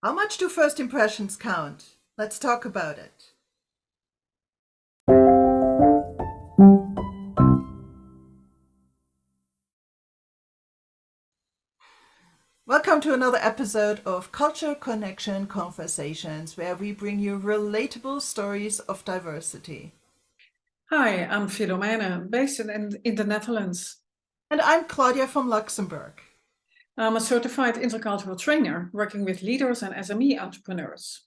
How much do first impressions count? Let's talk about it. Welcome to another episode of Culture Connection Conversations, where we bring you relatable stories of diversity. Hi, I'm Filomena, based in the Netherlands. And I'm Claudia from Luxembourg. I'm a certified intercultural trainer working with leaders and SME entrepreneurs.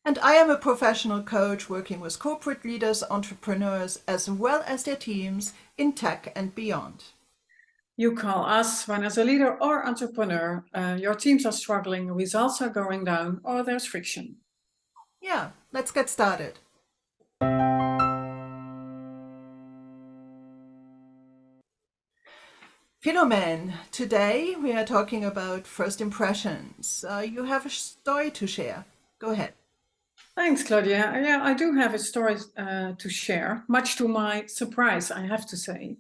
And I am a professional coach working with corporate leaders, entrepreneurs, as well as their teams in tech and beyond. You call us when, as a leader or entrepreneur, your teams are struggling, results are going down, or there's friction. Yeah, let's get started. Philomen, today we are talking about first impressions. You have a story to share. Go ahead. Thanks, Claudia. Yeah, I do have a story to share, much to my surprise, I have to say.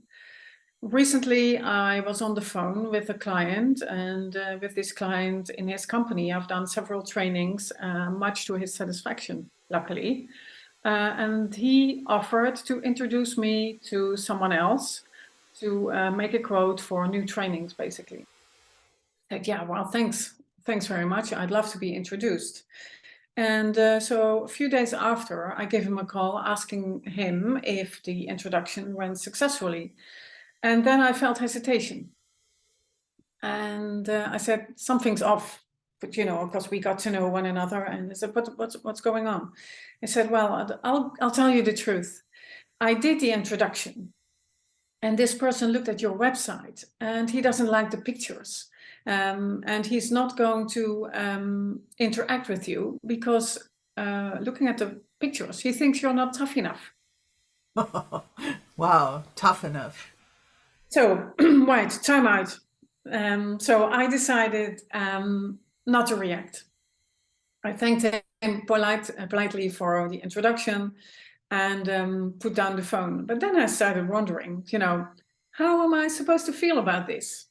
Recently, I was on the phone with a client, and with this client in his company, I've done several trainings, much to his satisfaction, luckily. And he offered to introduce me to someone else to make a quote for new trainings, basically. I said, yeah, well, thanks. Thanks very much. I'd love to be introduced. And so a few days after, I gave him a call asking him if the introduction went successfully. And then I felt hesitation. And I said, something's off, but because we got to know one another. And I said, but what's going on? I said, well, I'll tell you the truth. I did the introduction, and this person looked at your website, and he doesn't like the pictures. And he's not going to interact with you because looking at the pictures, he thinks you're not tough enough. Wow, tough enough. So, right, time out. So I decided not to react. I thanked him politely for the introduction and put down the phone. But then I started wondering, how am I supposed to feel about this?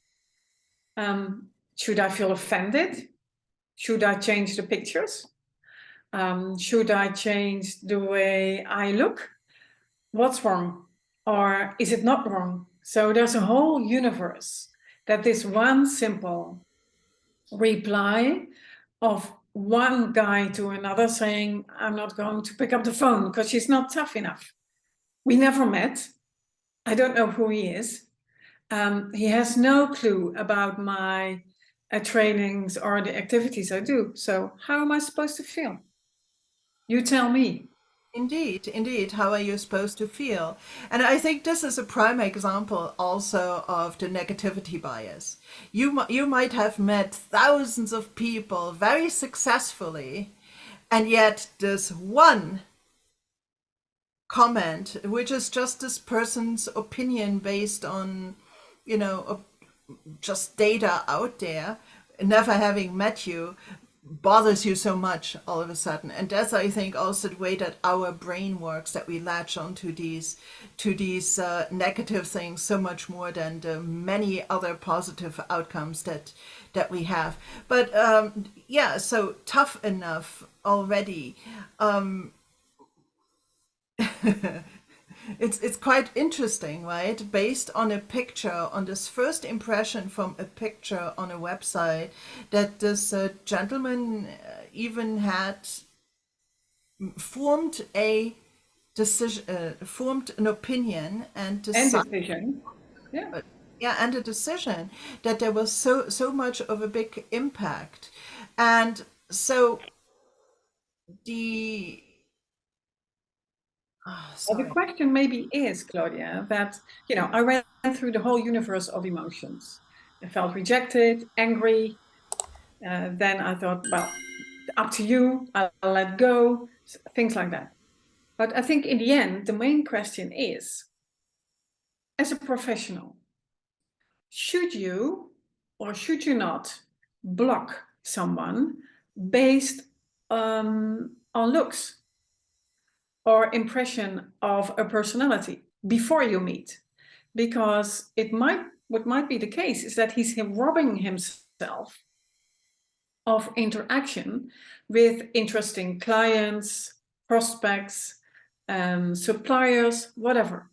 Should I feel offended? Should I change the pictures? Should I change the way I look? What's wrong? Or is it not wrong? So there's a whole universe that this one simple reply of one guy to another saying, I'm not going to pick up the phone because she's not tough enough. We never met. I don't know who he is. He has no clue about my trainings or the activities I do. So how am I supposed to feel? You tell me. Indeed, indeed. How are you supposed to feel? And I think this is a prime example also of the negativity bias. You might have met thousands of people very successfully, and yet this one comment, which is just this person's opinion based on, just data out there, never having met you, bothers you so much all of a sudden. And that's, I think, also the way that our brain works, that we latch onto these negative things so much more than the many other positive outcomes that we have. But yeah, so tough enough already. It's quite interesting, right? Based on a picture, on this first impression from a picture on a website, that this gentleman even had formed a decision, formed an opinion, and And decided, decision. Yeah. yeah, and a decision that there was so much of a big impact, and so the Well, the sorry. question maybe is, Claudia, that, I went through the whole universe of emotions. I felt rejected, angry. Then I thought, well, up to you, I'll let go, things like that. But I think in the end, the main question is, as a professional, should you or should you not block someone based on looks or impression of a personality before you meet? Because what might be the case is that he's robbing himself of interaction with interesting clients, prospects, suppliers, whatever.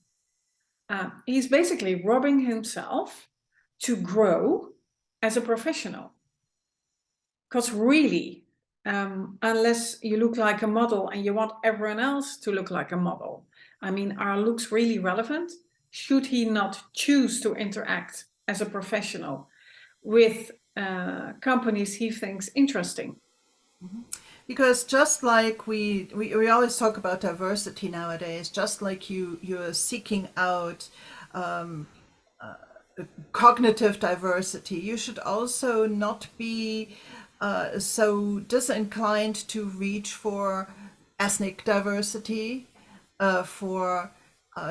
He's basically robbing himself to grow as a professional. Because really, unless you look like a model and you want everyone else to look like a model, I mean, are looks really relevant? Should he not choose to interact as a professional with companies he thinks interesting? Because just like we always talk about diversity nowadays, just like you're seeking out cognitive diversity, you should also not be so disinclined to reach for ethnic diversity, for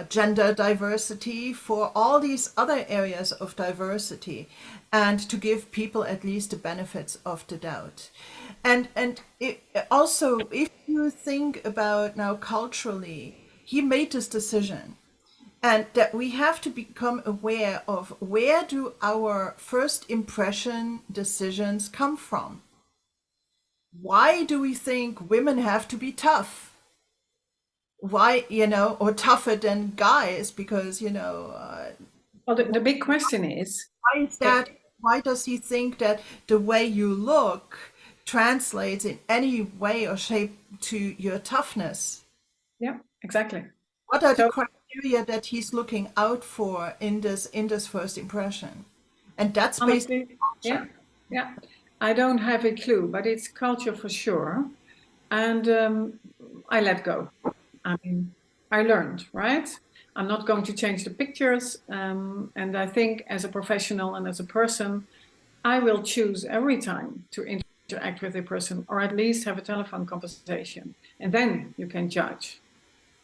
gender diversity, for all these other areas of diversity, and to give people at least the benefits of the doubt. And also, if you think about now culturally, he made this decision, and that we have to become aware of where do our first impression decisions come from. Why do we think women have to be tough? Why, or tougher than guys? Because, Well, the big question is, why is that? Why does he think that the way you look translates in any way or shape to your toughness? yeah, exactly. What are the So criteria that he's looking out for in this first impression? And that's based honestly, on yeah, culture. yeah, I don't have a clue, but it's culture for sure. And I let go. I mean, I learned, right? I'm not going to change the pictures. And I think as a professional and as a person, I will choose every time to interact with a person or at least have a telephone conversation. And then you can judge.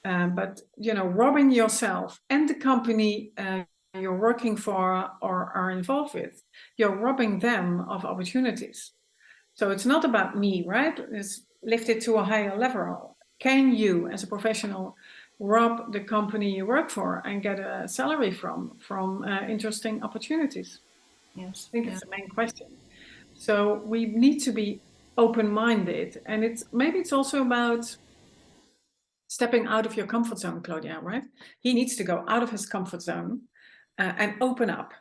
But, robbing yourself and the company you're working for or are involved with, you're robbing them of opportunities. So it's not about me, right? It's lifted to a higher level. Can you, as a professional, rob the company you work for and get a salary from interesting opportunities? Yes. I think Yeah. it's the main question. So we need to be open-minded, and it's also about stepping out of your comfort zone, Claudia, right? He needs to go out of his comfort zone and open up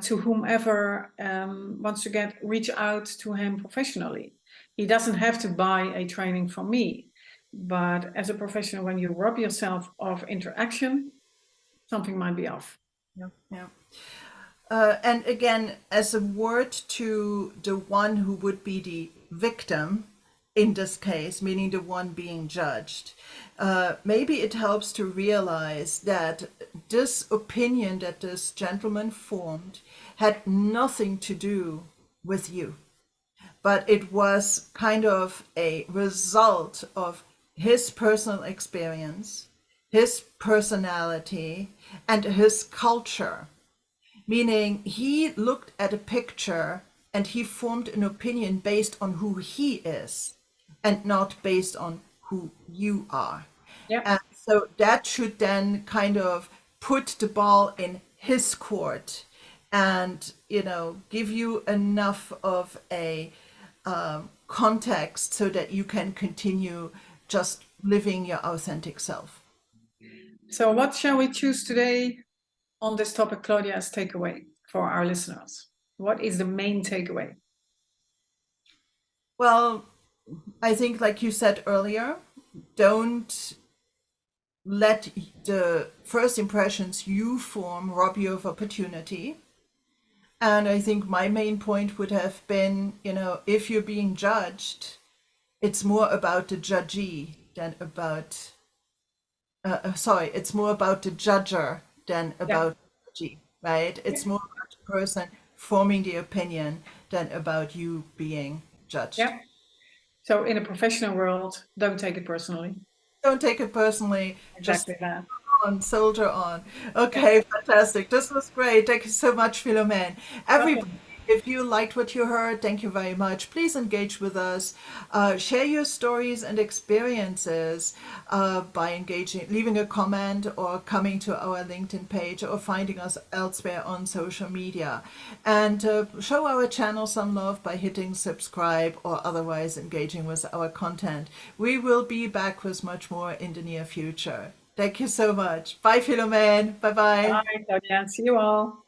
to whomever wants to reach out to him professionally. He doesn't have to buy a training from me, but as a professional, when you rob yourself of interaction, something might be off. Yeah. Yeah. And again, as a word to the one who would be the victim in this case, meaning the one being judged, maybe it helps to realize that this opinion that this gentleman formed had nothing to do with you, but it was kind of a result of his personal experience, his personality, and his culture. Meaning, he looked at a picture and he formed an opinion based on who he is and not based on who you are. Yeah. And so that should then kind of put the ball in his court and, give you enough of a context so that you can continue just living your authentic self. So what shall we choose today on this topic, Claudia, as takeaway for our listeners? What is the main takeaway? Well, I think, like you said earlier, don't let the first impressions you form rob you of opportunity. And I think my main point would have been, if you're being judged, it's more about the judgee than about, sorry, it's more about the judger than Yeah. about the judgee, right? It's more about the person forming the opinion than about you being judged. Yeah. So in a professional world, don't take it personally. Don't take it personally. Just Exactly that. soldier on. Yeah. Okay, fantastic. This was great. Thank you so much, Philomene. Everybody, Welcome. If you liked what you heard, thank you very much. Please engage with us. Share your stories and experiences by engaging, leaving a comment, or coming to our LinkedIn page, or finding us elsewhere on social media. And show our channel some love by hitting subscribe or otherwise engaging with our content. We will be back with much more in the near future. Thank you so much. Bye, Philomene. Bye bye. Bye, Claudia. See you all.